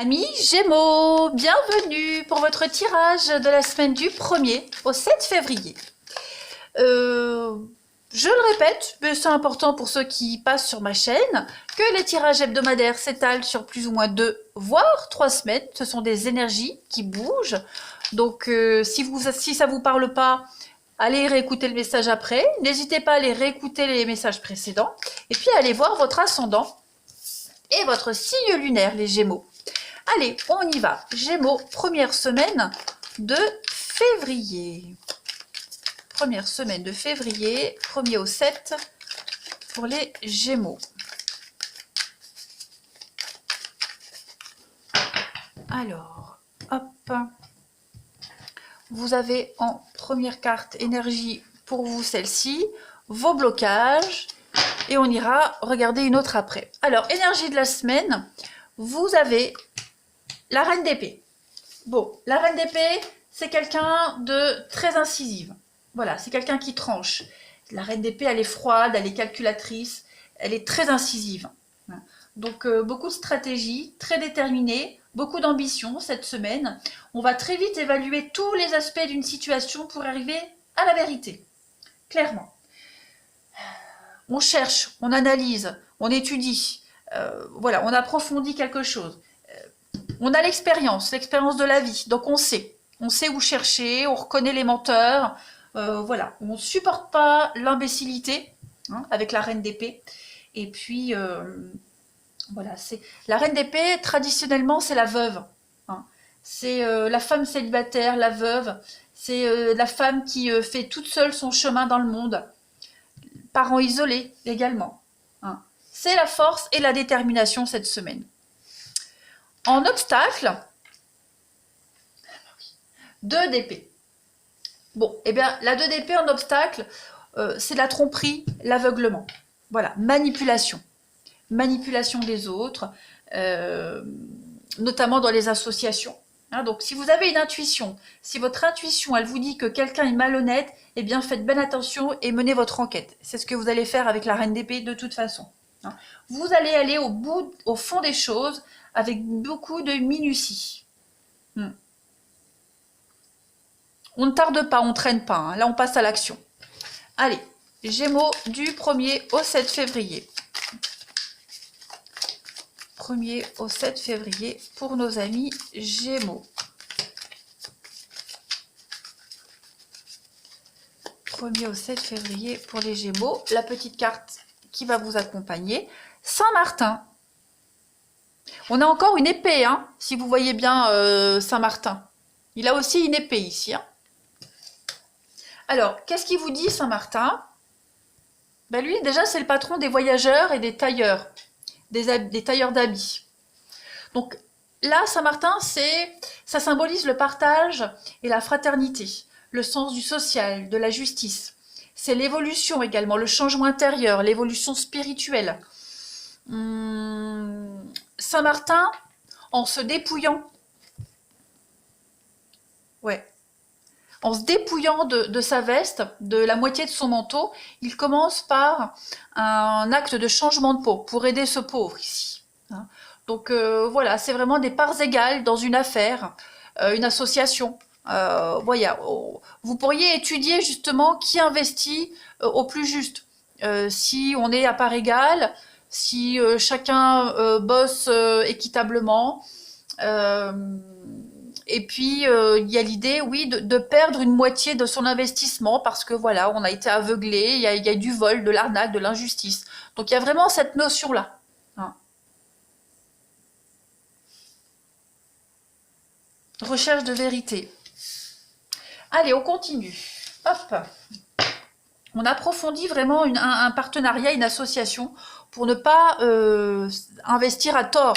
Amis Gémeaux, bienvenue pour votre tirage de la semaine du 1er au 7 février. Je le répète, mais c'est important pour ceux qui passent sur ma chaîne, que les tirages hebdomadaires s'étalent sur plus ou moins 2 voire 3 semaines. Ce sont des énergies qui bougent. Donc si ça ne vous parle pas, allez réécouter le message après. N'hésitez pas à aller réécouter les messages précédents. Et puis allez voir votre ascendant et votre signe lunaire, les Gémeaux. Allez, on y va. Gémeaux, première semaine de février. Première semaine de février, 1er au 7 pour les Gémeaux. Alors, hop. Vous avez en première carte énergie pour vous celle-ci, vos blocages. Et on ira regarder une autre après. Alors, énergie de la semaine, vous avez la reine d'épée. Bon, la reine d'épée, c'est quelqu'un de très incisive. Voilà, c'est quelqu'un qui tranche. La reine d'épée, elle est froide, elle est calculatrice, elle est très incisive. Donc, beaucoup de stratégie, très déterminée, beaucoup d'ambition cette semaine. On va très vite évaluer tous les aspects d'une situation pour arriver à la vérité. Clairement. On cherche, on analyse, on étudie. Voilà, on approfondit quelque chose. On a l'expérience de la vie, donc on sait où chercher, on reconnaît les menteurs, voilà, on ne supporte pas l'imbécilité, hein, avec la reine d'épée, et puis, voilà, la reine d'épée, traditionnellement, c'est la veuve, hein. C'est la femme célibataire, la veuve, c'est la femme qui fait toute seule son chemin dans le monde, parents isolés également, hein. C'est la force et la détermination cette semaine. En obstacle, 2 d'épée. Bon, eh bien, la 2 d'épée en obstacle, c'est la tromperie, l'aveuglement. Voilà, manipulation. Manipulation des autres, notamment dans les associations. Hein, donc, si vous avez une intuition, si votre intuition, elle vous dit que quelqu'un est malhonnête, eh bien, faites bien attention et menez votre enquête. C'est ce que vous allez faire avec la reine d'épée de toute façon. Hein. Vous allez aller au fond des choses avec beaucoup de minutie. On ne tarde pas, on ne traîne pas. Hein. Là, on passe à l'action. Allez, Gémeaux du 1er au 7 février. 1er au 7 février pour nos amis Gémeaux. 1er au 7 février pour les Gémeaux. La petite carte qui va vous accompagner. Saint-Martin. On a encore une épée, hein, si vous voyez bien Saint-Martin. Il a aussi une épée ici. Hein. Alors, qu'est-ce qu'il vous dit, Saint-Martin? Ben lui, déjà, c'est le patron des voyageurs et des tailleurs, des tailleurs d'habits. Donc là, Saint-Martin, ça symbolise le partage et la fraternité, le sens du social, de la justice. C'est l'évolution également, le changement intérieur, l'évolution spirituelle. Saint-Martin, en se dépouillant, en se dépouillant de sa veste, de la moitié de son manteau, il commence par un acte de changement de peau pour aider ce pauvre ici. Hein. Donc voilà, c'est vraiment des parts égales dans une affaire, une association. Voilà, vous pourriez étudier justement qui investit au plus juste. Si on est à part égale, si chacun bosse équitablement. Et puis, il y a l'idée, oui, de perdre une moitié de son investissement parce que, voilà, on a été aveuglé, il y a du vol, de l'arnaque, de l'injustice. Donc, il y a vraiment cette notion-là. Hein. Recherche de vérité. Allez, on continue. Hop. On approfondit vraiment un partenariat, une association pour ne pas investir à tort.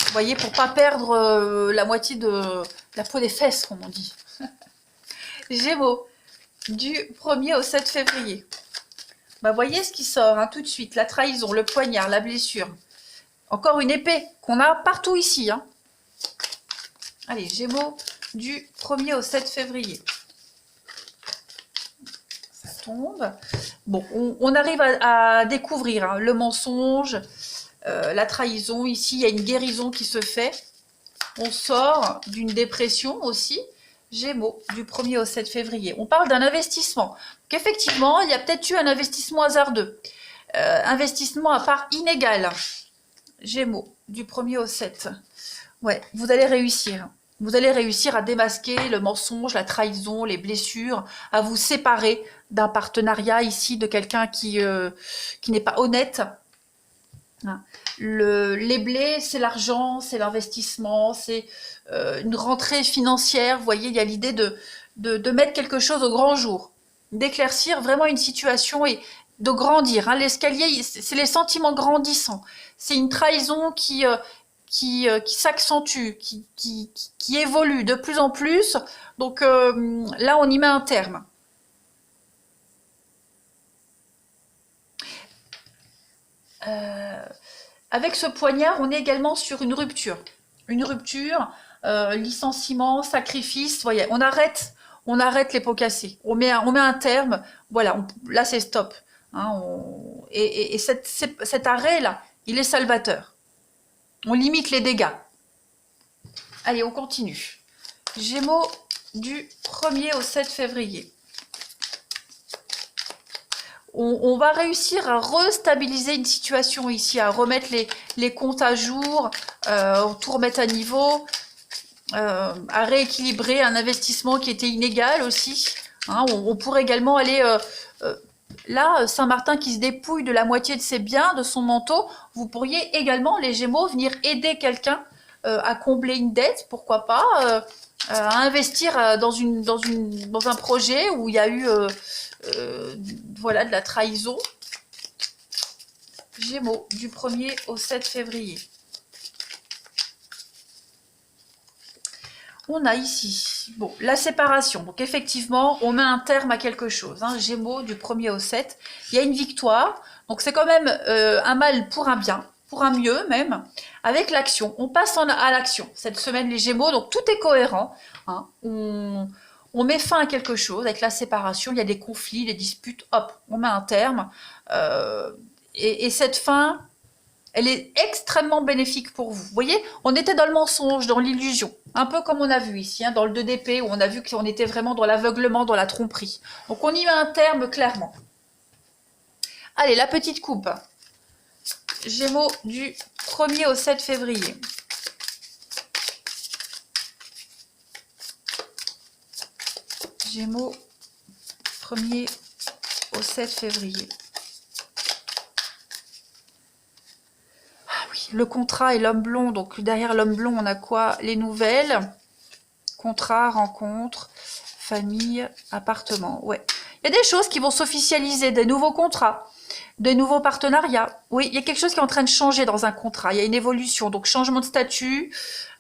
Vous voyez, pour pas perdre la moitié de la peau des fesses, comme on dit. Gémeaux, du 1er au 7 février. Bah, voyez ce qui sort hein, tout de suite. La trahison, le poignard, la blessure. Encore une épée qu'on a partout ici. Hein. Allez, Gémeaux, du 1er au 7 février. Ça tombe. Bon, on arrive à découvrir hein, le mensonge, la trahison. Ici, il y a une guérison qui se fait. On sort d'une dépression aussi. Gémeaux, du 1er au 7 février. On parle d'un investissement. Qu'effectivement, il y a peut-être eu un investissement hasardeux. Investissement à part inégale. Gémeaux, du 1er au 7. Ouais, vous allez réussir. Vous allez réussir à démasquer le mensonge, la trahison, les blessures, à vous séparer d'un partenariat ici, de quelqu'un qui n'est pas honnête. Les blés, c'est l'argent, c'est l'investissement, c'est une rentrée financière. Vous voyez, il y a l'idée de mettre quelque chose au grand jour, d'éclaircir vraiment une situation et de grandir. Hein. L'escalier, c'est les sentiments grandissants. C'est une trahison qui s'accentue, qui évolue de plus en plus. Donc là, on y met un terme. Avec ce poignard, on est également sur une rupture. Une rupture, licenciement, sacrifice. Voyez, on arrête les pots cassés. On met un terme. Voilà, là c'est stop. Hein, et cet arrêt-là, il est salvateur. On limite les dégâts. Allez, on continue. Gémeaux du 1er au 7 février. On va réussir à restabiliser une situation ici, à remettre les comptes à jour, tout remettre à niveau, à rééquilibrer un investissement qui était inégal aussi. Hein, on pourrait également aller... là, Saint-Martin qui se dépouille de la moitié de ses biens, de son manteau, vous pourriez également, les Gémeaux, venir aider quelqu'un à combler une dette, pourquoi pas, à investir dans un projet où il y a eu voilà, de la trahison. Gémeaux, du 1er au 7 février. On a ici, bon, la séparation. Donc effectivement, on met un terme à quelque chose. Hein. Gémeaux, du 1er au 7. Il y a une victoire. Donc c'est quand même un mal pour un bien, pour un mieux même, avec l'action. On passe à l'action. Cette semaine, les Gémeaux, donc tout est cohérent. Hein. On met fin à quelque chose avec la séparation. Il y a des conflits, des disputes. Hop, on met un terme. Et cette fin... elle est extrêmement bénéfique pour vous. Vous voyez, on était dans le mensonge, dans l'illusion. Un peu comme on a vu ici, hein, dans le 2 d'épée, où on a vu qu'on était vraiment dans l'aveuglement, dans la tromperie. Donc on y met un terme clairement. Allez, la petite coupe. Gémeaux du 1er au 7 février. Gémeaux, 1er au 7 février. Le contrat et l'homme blond, donc derrière l'homme blond, on a quoi? Les nouvelles, contrat, rencontre, famille, appartement. Ouais, il y a des choses qui vont s'officialiser, des nouveaux contrats, des nouveaux partenariats. Oui, il y a quelque chose qui est en train de changer dans un contrat. Il y a une évolution, donc changement de statut,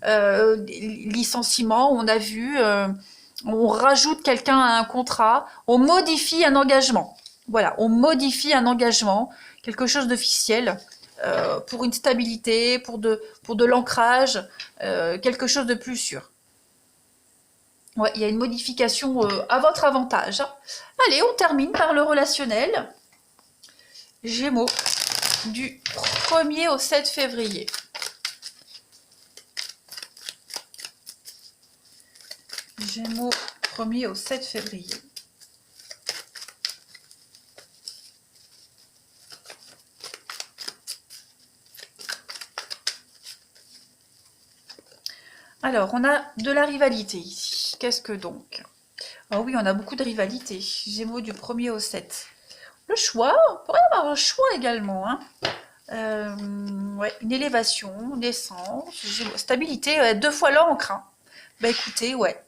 licenciement. On a vu, on rajoute quelqu'un à un contrat, on modifie un engagement. Voilà, on modifie un engagement, quelque chose d'officiel. Pour une stabilité, pour de l'ancrage, quelque chose de plus sûr. Ouais, il y a une modification à votre avantage. Allez, on termine par le relationnel. Gémeaux, du 1er au 7 février. Gémeaux, 1er au 7 février. Alors, on a de la rivalité ici. Qu'est-ce que donc? Ah oui, on a beaucoup de rivalité. Gémeaux du 1er au 7. Le choix, on pourrait avoir un choix également. Hein. Ouais, une élévation, naissance, stabilité, 2 fois l'encre. Hein. Bah écoutez, ouais.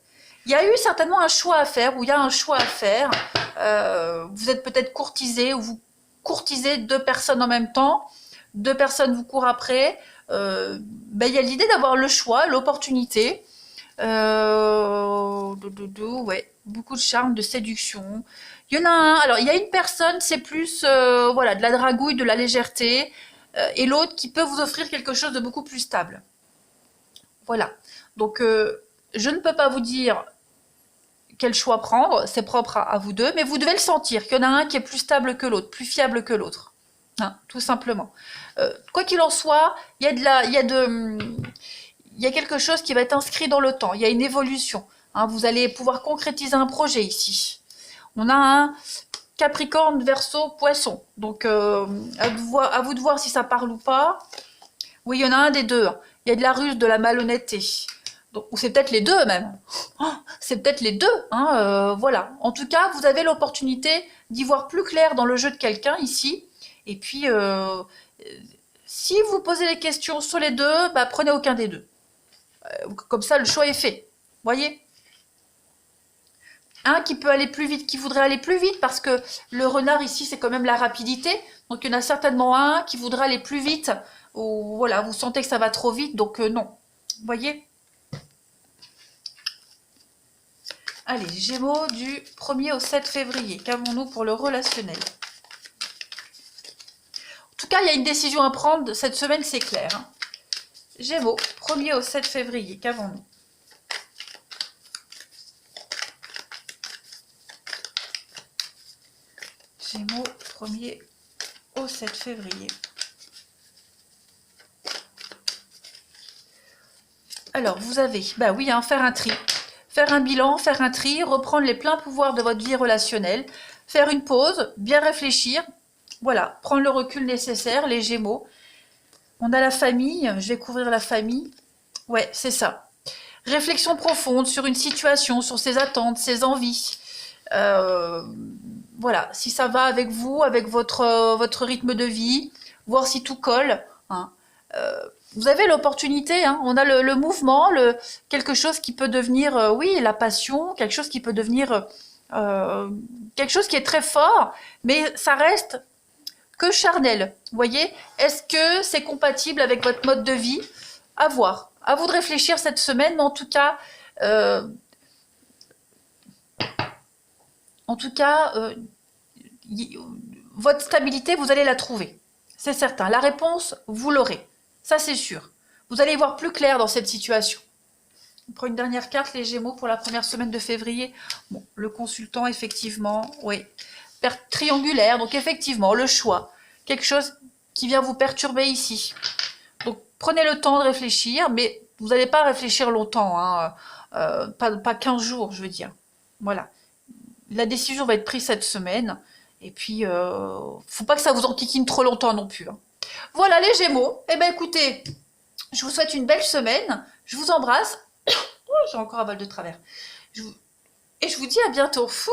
Il y a eu certainement un choix à faire, ou il y a un choix à faire. Vous êtes peut-être courtisé, ou vous courtisez 2 personnes en même temps. 2 personnes vous courent après. Ben, y a l'idée d'avoir le choix, l'opportunité. Ouais, beaucoup de charme, de séduction. Il y en a un, alors il y a une personne, c'est plus voilà, de la dragouille, de la légèreté, et l'autre qui peut vous offrir quelque chose de beaucoup plus stable. Voilà. Donc je ne peux pas vous dire quel choix prendre, c'est propre à vous deux, mais vous devez le sentir, qu'il y en a un qui est plus stable que l'autre, plus fiable que l'autre. Hein, tout simplement. Quoi qu'il en soit, il y a il y a quelque chose qui va être inscrit dans le temps. Il y a une évolution. Hein, vous allez pouvoir concrétiser un projet ici. On a un Capricorne, Verseau, Poisson. Donc, à vous de voir si ça parle ou pas. Oui, il y en a un des deux. Hein. Il y a de la ruse, de la malhonnêteté. Donc, ou c'est peut-être les deux même. Oh, c'est peut-être les deux. Hein, voilà. En tout cas, vous avez l'opportunité d'y voir plus clair dans le jeu de quelqu'un ici. Et puis, si vous posez les questions sur les deux, bah, prenez aucun des deux. Comme ça, le choix est fait. Voyez? Un qui peut aller plus vite, qui voudrait aller plus vite, parce que le renard ici, c'est quand même la rapidité. Donc, il y en a certainement un qui voudrait aller plus vite. Ou voilà, vous sentez que ça va trop vite, donc non. Voyez? Allez, Gémeaux du 1er au 7 février. Qu'avons-nous pour le relationnel? En tout cas, il y a une décision à prendre cette semaine, c'est clair. Hein. Gémeaux, 1er au 7 février. Qu'avons-nous? Gémeaux, 1er au 7 février. Alors, vous avez, bah oui, hein, faire un tri. Faire un bilan, faire un tri, reprendre les pleins pouvoirs de votre vie relationnelle, faire une pause, bien réfléchir, voilà, prendre le recul nécessaire, les Gémeaux. On a la famille, je vais couvrir la famille. Ouais, c'est ça. Réflexion profonde sur une situation, sur ses attentes, ses envies. Voilà, si ça va avec vous, avec votre rythme de vie, voir si tout colle. Hein. Vous avez l'opportunité, hein, on a le mouvement, quelque chose qui peut devenir, oui, la passion, quelque chose qui peut devenir quelque chose qui est très fort, mais ça reste que charnel. Vous voyez? Est-ce que c'est compatible avec votre mode de vie? À voir. À vous de réfléchir cette semaine, mais en tout cas, votre stabilité, vous allez la trouver. C'est certain. La réponse, vous l'aurez. Ça, c'est sûr. Vous allez voir plus clair dans cette situation. On prend une dernière carte, les Gémeaux, pour la première semaine de février. Bon, le consultant, effectivement, oui. Perte triangulaire, donc effectivement, le choix. Quelque chose qui vient vous perturber ici. Donc, prenez le temps de réfléchir, mais vous n'allez pas réfléchir longtemps. Hein. Pas 15 jours, je veux dire. Voilà. La décision va être prise cette semaine. Et puis, faut pas que ça vous enquiquine trop longtemps non plus. Hein. Voilà les Gémeaux. Eh bien écoutez, je vous souhaite une belle semaine. Je vous embrasse. Oh, j'ai encore un vol de travers. Et je vous dis à bientôt. Fou.